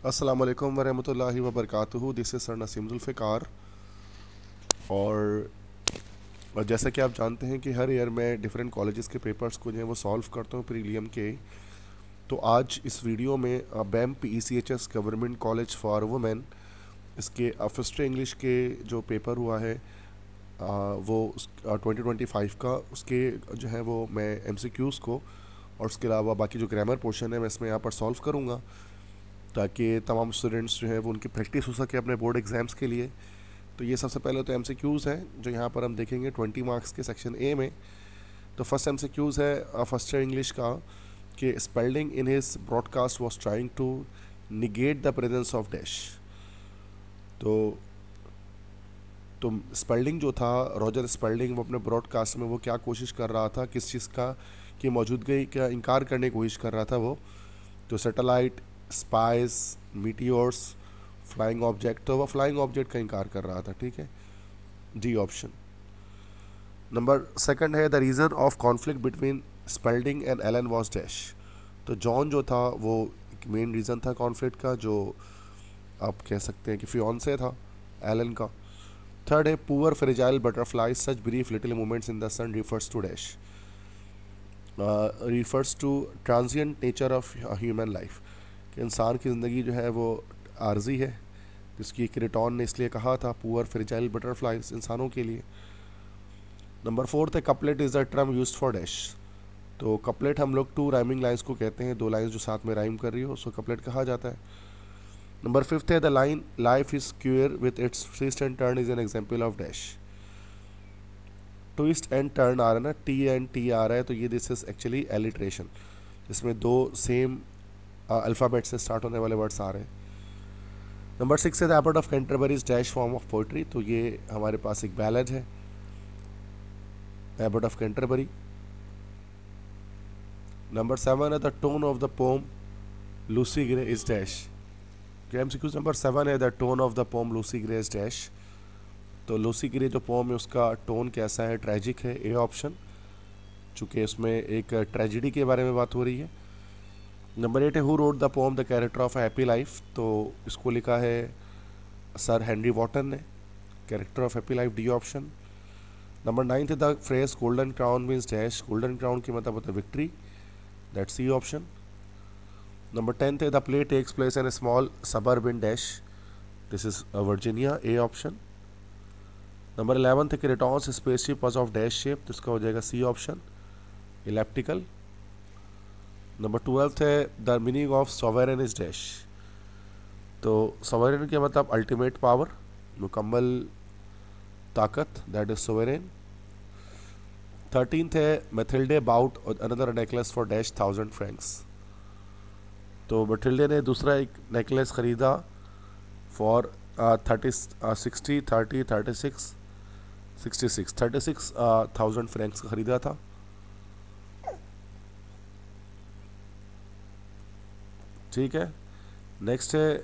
अस्सलाम वालेकुम वरहमतुल्लाहि वबरकातुहू। This is sir Naseem Zulfiqar. और जैसा कि आप जानते हैं कि हर ईयर मैं डिफरेंट कॉलेजेस के पेपर्स को जो है वो सॉल्व करता हूँ प्रीलियम के। तो आज इस वीडियो में बैम PECHS government college for women इसके फर्स्ट इंग्लिश के जो पेपर हुआ है वो 2025 का, उसके जो है वो मैं MCQs को और उसके अलावा बाकी जो ग्रामर पोर्शन है मैं इसमें यहाँ पर सॉल्व करूँगा, ताकि तमाम स्टूडेंट्स जो है वो उनकी प्रैक्टिस हो सके अपने बोर्ड एग्ज़ाम्स के लिए। तो ये सबसे पहले तो MCQs हैं जो यहाँ पर हम देखेंगे 20 मार्क्स के सेक्शन ए में। तो फर्स्ट MCQs है फर्स्ट ईयर इंग्लिश का कि Spalding in his broadcast was trying to negate the presence of dash. तो तो स्पेल्डिंग जो था, रॉजर स्पेल्डिंग, वो अपने ब्रॉडकास्ट में वो क्या कोशिश कर रहा था, किस चीज़ का की मौजूदगी का इनकार करने की कोशिश कर रहा था वो। तो satellite, spice, meteors, flying object, तो वह फ्लाइंग ऑब्जेक्ट का इनकार कर रहा था। ठीक है, डी ऑप्शन। नंबर सेकंड है the reason of conflict between Spalding and Allen was dash. तो जॉन जो था वो एक मेन रीज़न था कॉन्फ्लिक्ट का, जो आप कह सकते हैं कि फियोंसे था एलन का। थर्ड है poor fragile butterfly such brief little moments in the sun refers to dash, refers to transient nature of human life, कि इंसान की ज़िंदगी जो है वो आर्जी है, जिसकी क्रेटॉन ने इसलिए कहा था पुअर फ्रेजाइल बटरफ्लाइज इंसानों के लिए। नंबर फोर्थ है couplet is the term used for dash. तो कपलेट हम लोग टू राइमिंग लाइन्स को कहते हैं, दो लाइन्स जो साथ में राइम कर रही हो उसको कपलेट कहा जाता है। नंबर फिफ्थ है the line life is cure with its twist and turn is an example of dash. Twist and turn आ रहा है ना, टी एंड टी आ रहा है, तो ये दिस इज एक्चुअली एलिट्रेशन, जिसमें दो सेम अल्फ़ाबेट से स्टार्ट होने वाले वर्ड्स आ रहे हैं। नंबर सिक्स है the abbot of Canterbury is dash form of poetry. तो ये हमारे पास एक बैलेड है, abbot of Canterbury. Number seven है the tone of the poem Lucy Gray is dash. MCQ number seven है the tone of the poem Lucy Gray is dash. तो Lucy Gray जो पोम है उसका टोन कैसा है, tragic है, A option, चूँकि उसमें एक ट्रेजिडी के बारे में बात हो रही है। नंबर एट है who wrote the poem the character of happy life. तो इसको लिखा है सर हेनरी वॉटन ने, character of happy life, D option. Number ninth है the phrase golden crown means dash. Golden crown की मतलब होता है victory, that C option. Number tenth है the play takes place in small suburb in dash, this is Virginia, A option. Number 11 है क्रेटॉन्स spaceship was of dash shape, तो इसका हो जाएगा सी ऑप्शन, इलेप्टिकल। नंबर 12 है the meaning of sovereign is dash. तो sovereign के मतलब ultimate power, मुकम्मल ताकत, दैट इज सोवरेन। 13 है Mathilde bought another necklace for dash 1000 francs. तो मैथिल्डे ने दूसरा एक नेकलेस ख़रीदा फॉर 36,000 फ्रैंक्स का ख़रीदा था। ठीक है, नेक्स्ट है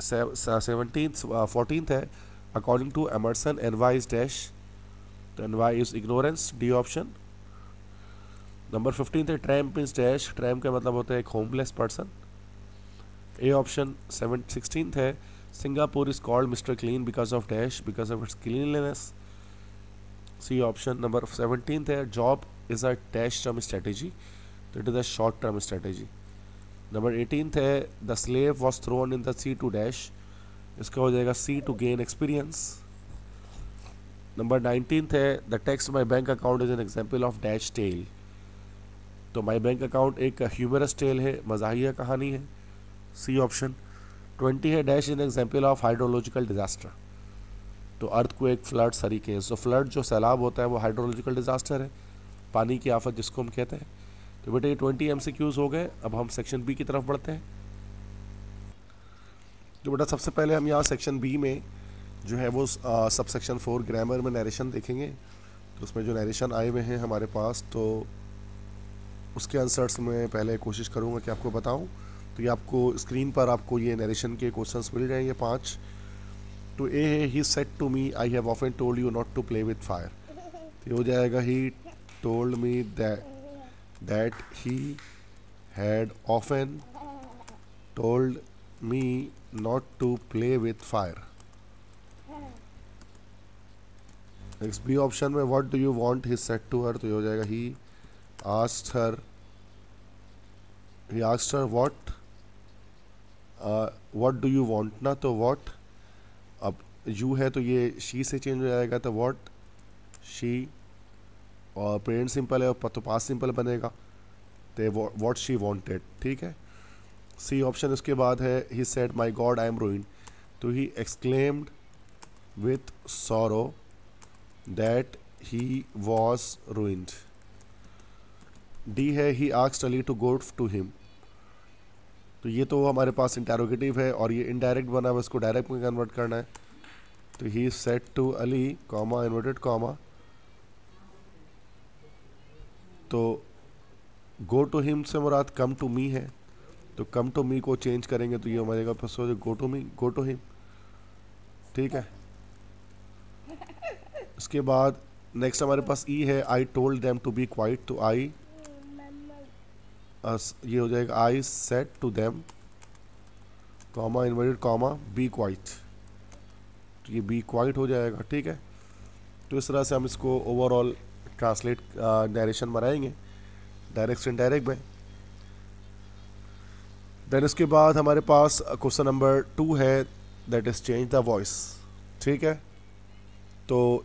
14th है according to Emerson envy is dash. तो envy is ignorance, D option. Number 15 है ट्रैम्प इज डैश। ट्रैम्प का मतलब होता है एक होमलेस पर्सन, ए ऑप्शन। 16th है Singapore is called mister clean because of dash, because of its cleanliness, C option. Number 17th है job is a dash term strategy, तो it is a short term strategy. Number 18th है the slave was thrown in the sea to dash, इसका हो जाएगा C to gain experience. Number 19th है the text my bank account is an example of dash tell. तो my bank account एक humerus tell है, मज़ाहिया कहानी है, C option. 20 है dash N example of hydrological disaster. तो अर्थक्वेक, फ्लड, हरिकेन। सो flood जो सैलाब होता है वो हाइड्रोलॉजिकल डिजास्टर है, पानी की आफत जिसको हम कहते हैं। तो बेटे ये 20 MCQs हो गए। अब हम सेक्शन बी की तरफ बढ़ते हैं। जो बेटा सबसे पहले हम यहाँ सेक्शन बी में जो है वो सब सेक्शन 4 ग्रामर में नरेशन देखेंगे। तो उसमें जो नरेशन आए हुए हैं हमारे पास, तो उसके आंसर्स में पहले कोशिश करूँगा कि आपको बताऊँ। तो ये आपको स्क्रीन पर आपको ये नरेशन के क्वेश्चंस मिल जाएंगे 5। तो ए है he said to me I have often told you not to play with fire. तो ये हो जाएगा he told me that he had often told me not to play with fire. Next B option में what do you want he said to her, तो ये हो जाएगा he asked her what do you want ना, तो what, अब you है तो ये शी से चेंज हो जाएगा, तो व्हाट शी, और प्रेजेंट सिंपल है तो पास्ट सिंपल बनेगा, तो व्हाट शी वांटेड, ठीक है। सी ऑप्शन उसके बाद है he said my god I am ruined, तो he exclaimed with sorrow that he was ruined. D है he asked Ali to go to him, तो ये तो हमारे पास इंटेरोगेटिव है और ये इनडायरेक्ट बना है, इसको डायरेक्ट में कन्वर्ट करना है, तो he said to Ali comma inverted comma, तो गो टू हिम से मुराद कम टू मी है, तो कम टू मी को चेंज करेंगे तो ये हमारे पास हो जाए go to me, go to him, ठीक है। उसके बाद नेक्स्ट हमारे पास ई है I told them to be quiet, तो आई ये हो जाएगा I said to them comma inverted comma be quiet, तो ये बी क्वाइट हो जाएगा, ठीक है। तो इस तरह से हम इसको ओवरऑल ट्रांसलेट नरेशन बनाएंगे डायरेक्ट से इनडायरेक्ट में। देन इसके बाद हमारे पास क्वेश्चन नंबर 2 है, that is change the voice, ठीक है। तो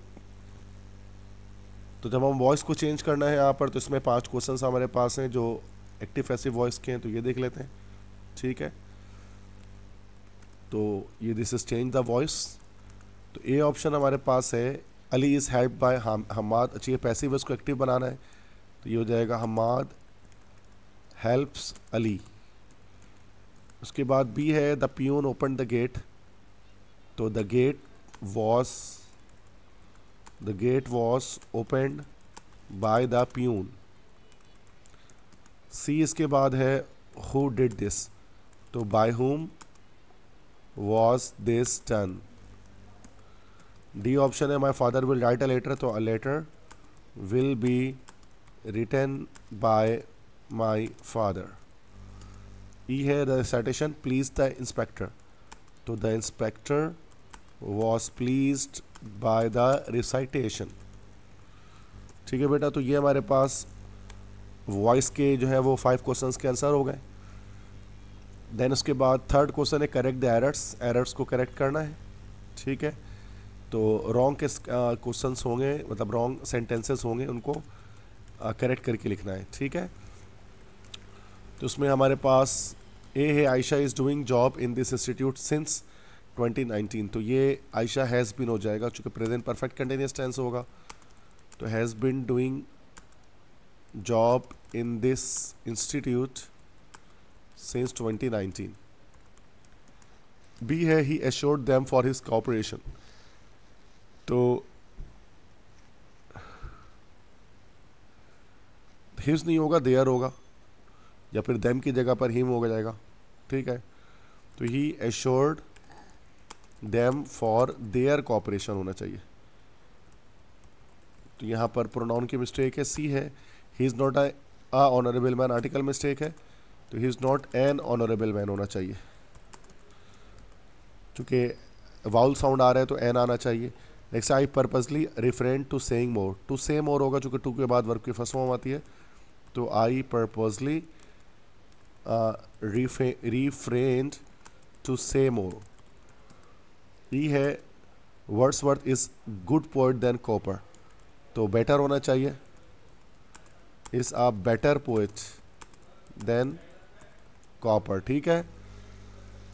जब हम वॉइस को चेंज करना है यहाँ पर, तो इसमें 5 क्वेश्चन हमारे पास हैं जो एक्टिव पैसिव वॉइस के हैं, तो ये देख लेते हैं, ठीक है। तो ये this is change the voice, तो ए ऑप्शन हमारे पास है Ali is help by Hammad, अच्छा ये पैसिव इसको एक्टिव बनाना है, तो ये हो जाएगा हमाद हेल्प्स अली। उसके बाद बी है the peon open the gate, तो the gate was opened by the peon. C इसके बाद है हु डिड दिस, तो by whom was this done. D option है my father will write a letter, तो a letter will be written by my father. E है the citation please the inspector, तो the inspector was pleased by the recitation, ठीक है बेटा। तो ये हमारे पास वॉइस के जो है वो 5 क्वेश्चंस के आंसर हो गए। देन उसके बाद थर्ड क्वेश्चन है करेक्ट द एरर्स को करेक्ट करना है, ठीक है। तो रॉन्ग के क्वेश्चंस होंगे, मतलब रॉन्ग सेंटेंसेस होंगे, उनको करेक्ट करके लिखना है, ठीक है। तो उसमें हमारे पास ए है Ayesha is doing job in this institute since 2019, तो ये आयशा हैज़ बीन हो जाएगा, चूँकि प्रेजेंट परफेक्ट कंटिन्यूअस टेंस होगा, तो has been doing job in this institute since 2019। B है he assured them for his cooperation, तो हिज नहीं होगा देयर होगा, या फिर देम की जगह पर हिम हो जाएगा, ठीक है। तो he assured them for their cooperation होना चाहिए, तो यहाँ पर प्रोनाउन की मिस्टेक है। सी है he is not a honourable man, article mistake है, तो he is not an honourable man होना चाहिए, चूँकि वाउल साउंड आ रहा है तो एन आना चाहिए। Next I purposely refrain to saying more, to say more होगा, चूँकि टू के बाद वर्ब की फर्स्ट फॉर्म आती है, तो आई पर्पसली रिफ्रेन्ड टू से मोर। ई है Wordsworth is good poet than copper, तो बेटर होना चाहिए, is a better poet than copper, ठीक है।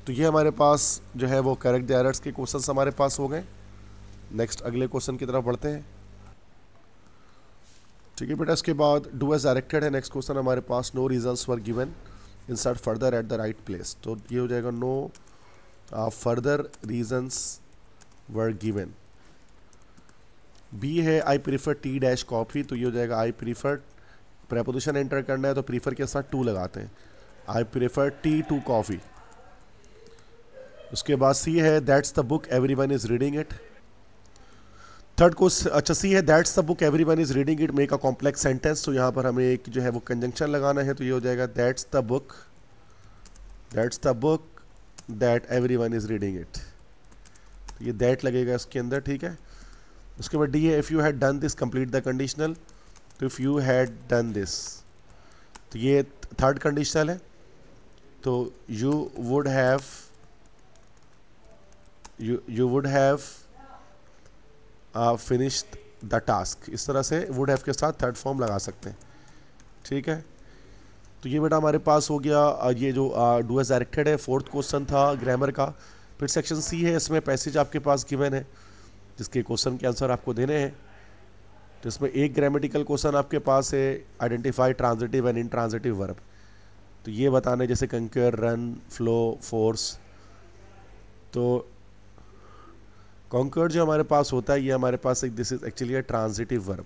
तो ये हमारे पास जो है वो करेक्ट द एरर्स के क्वेश्चंस हमारे पास हो गए। नेक्स्ट अगले क्वेश्चन की तरफ बढ़ते हैं, ठीक है बेटा। इसके बाद डू एज डायरेक्टेड है। नेक्स्ट क्वेश्चन हमारे पास no reasons were given insert further at the right place, तो ये हो जाएगा no further reasons were given. B है I prefer tea dash coffee, तो ये हो जाएगा आई प्रीफर, प्रेपोजिशन एंटर करना है तो प्रीफर के साथ टू लगाते हैं, I prefer tea to coffee. उसके बाद सी है that's the book everyone is reading it. Third को अच्छा सी है that's the book everyone is reading it make a complex sentence, तो यहाँ पर हमें एक जो है वो कंजंक्शन लगाना है, तो ये हो जाएगा that's the book that everyone is reading it, तो ये दैट लगेगा इसके अंदर, ठीक है। उसके बाद डी है if you had done this complete the conditional, तो if you had done this, तो ये थर्ड कंडीशनल है, तो you would have finished the task, इस तरह से वुड हैव के साथ थर्ड फॉर्म लगा सकते हैं, ठीक है। तो ये बेटा हमारे पास हो गया ये जो डू एज डायरेक्टेड है, फोर्थ क्वेश्चन था ग्रामर का। फिर सेक्शन सी है, इसमें पैसेज आपके पास गिवन है जिसके क्वेश्चन के आंसर आपको देने हैं। तो इसमें एक ग्रामेटिकल क्वेश्चन आपके पास है, identify transitive and intransitive verb, तो ये बताने जैसे कंक्योर, रन, फ्लो, फोर्स। तो कॉन्कर जो हमारे पास होता है, ये हमारे पास एक this is actually a transitive verb,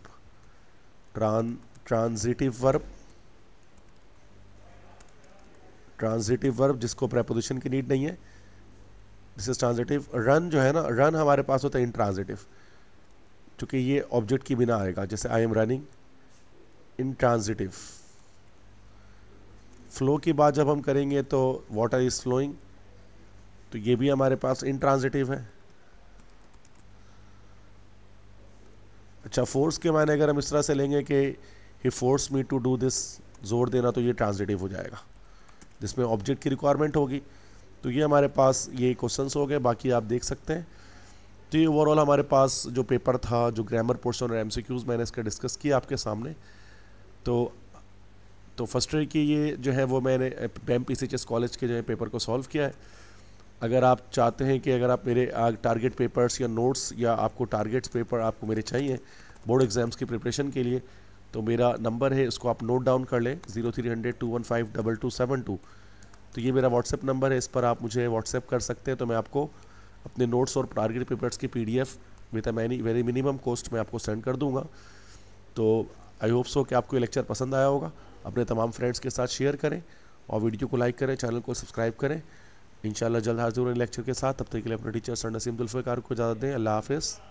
transitive verb जिसको प्रेपोजिशन की नीड नहीं है, दिस इज ट्रांजिटिव। रन जो है ना, रन हमारे पास होता है इंट्रांजिटिव, क्योंकि ये ऑब्जेक्ट की बिना आएगा, जैसे I am running, intransitive. Flow की बात जब हम करेंगे तो वाटर इज फ्लोइंग, तो ये भी हमारे पास इंट्रांजिटिव है। अच्छा, फोर्स के मायने अगर हम इस तरह से लेंगे कि he force me to do this, जोर देना, तो ये ट्रांजिटिव हो जाएगा जिसमें ऑब्जेक्ट की रिक्वायरमेंट होगी। तो ये हमारे पास ये क्वेश्चंस हो गए, बाकी आप देख सकते हैं। तो ये ओवरऑल हमारे पास जो पेपर था, जो ग्रामर पोर्शन और एमसीक्यूज मैंने इसका डिस्कस किया आपके सामने। तो फर्स्ट ईयर की ये जो है वो मैंने BAM PCHS कॉलेज के जो है पेपर को सॉल्व किया है। अगर आप चाहते हैं कि अगर आप मेरे टारगेट पेपर्स या नोट्स या आपको टारगेट्स पेपर आपको मेरे चाहिए बोर्ड एग्जाम्स की प्रिपरेशन के लिए, तो मेरा नंबर है, इसको आप नोट डाउन कर लें, 0300-215-2272। तो ये मेरा व्हाट्सएप नंबर है, इस पर आप मुझे व्हाट्सएप कर सकते हैं। तो मैं आपको अपने नोट्स और टारगेट पेपर्स की PDF with a very minimum cost में आपको सेंड कर दूंगा। तो आई होप सो कि आपको ये लेक्चर पसंद आया होगा। अपने तमाम फ्रेंड्स के साथ शेयर करें और वीडियो को लाइक करें, चैनल को सब्सक्राइब करें। इंशाल्लाह जल्द हाजिर होंगे लेक्चर के साथ। तब तक के लिए अपने टीचर सर नसीम जुल्फ़िकार को इजाज़त दें। अल्लाह हाफ़िज़।